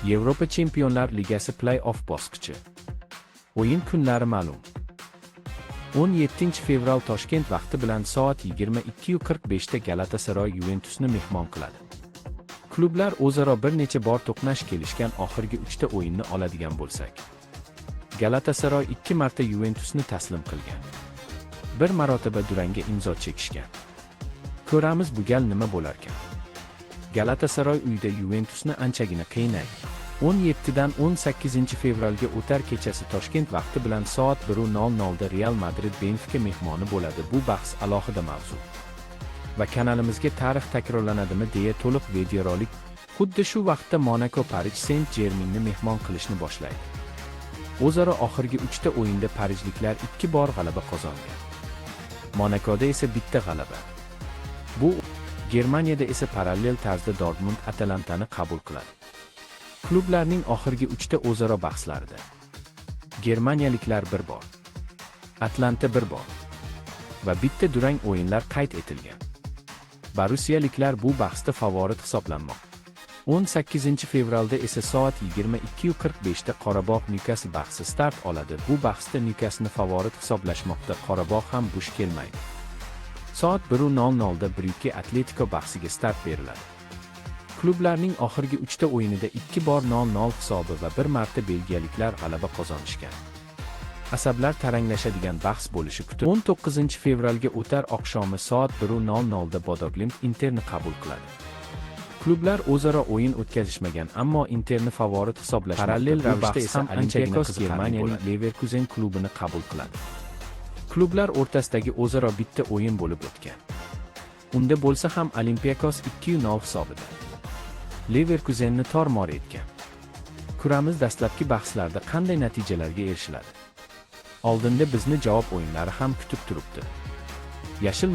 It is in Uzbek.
Yevropa Chempionlar Ligasi play-off bosqichi. O'yin kunlari ma'lum. 17-fevral Toshkent vaqti bilan soat 22:45 da Galatasaray Yuventusni mehmon qiladi. Klublar o'zaro bir necha bor to'qnash kelishgan oxirgi 3 ta o'yinni oladigan bo'lsak, Galatasaray 2 marta Yuventusni taslim qilgan. Bir marotaba durangga imzo chekishgan. Ko'ramiz bu gal nima bo'larkan. Galatasaray uyda Yuventusni anchagina qiynaydi. 17 dan 18 fevralga o'tar kechasi Toshkent vaqti bilan soat 1:00 da Real Madrid Benfica mehmoni bo'ladi. Bu bahs alohida mavzu. Va kanalimizga tarix takrorlanadimi deya to'liq videorolik. Xuddi shu vaqtda Monaco Paris Saint-Germainni mehmon qilishni boshlaydi. O'zaro oxirgi 3 ta o'yinda parijliklar 2 bor g'alaba qozongan. Monacoda esa bitta g'alaba. Bu Germaniyada esa parallel tarzda Dortmund Atalantani qabul qiladi. Klublarning oxirgi 3 ta o'zaro bahslarida germaniyaliklar 1 bor, Atlanta 1 bor va bitta durang o'yinlar qayd etilgan. Borussiyaliklar bu bahsda favorit hisoblanmoqda. 18 fevralda esa soat 22:45 da Qorabog' Newcastle bahsi start oladi. Bu bahsda Newcastleni favorit hisoblashmoqda. Qorabog' ham bo'sh kelmaydi. Soat 1:00 da Bryuke Atletico bahsiga start beriladi. Klublarning oxirgi 3 ta o'yinida 2 bor 0-0 hisobi va 1 marta belgiyaliklar g'alaba qozonishgan. Asablar taranglashadigan bahs bo'lishi kutilmoqda. 19 fevralga o'tar oqshomi soat 1:00 da Bodo/Glimt Interni qabul qiladi. Klublar o'zaro o'yin o'tkazishmagan, ammo Interni favorit hisoblashmoqda. Parallel ravishda esa Olympiakos Germaniyaning Leverkusen klubini qabul qiladi. Klublar o'rtasidagi o'zaro bitta o'yin bo'lib o'tgan. Unda bo'lsa ham Olympiakos 2-0 hisobida Leverkusenni tor-mor etgan. Ko'ramiz dastlabki bahslarda qanday natijalarga erishiladi. Oldinda bizni javob o'yinlari ham kutib turibdi. Yashil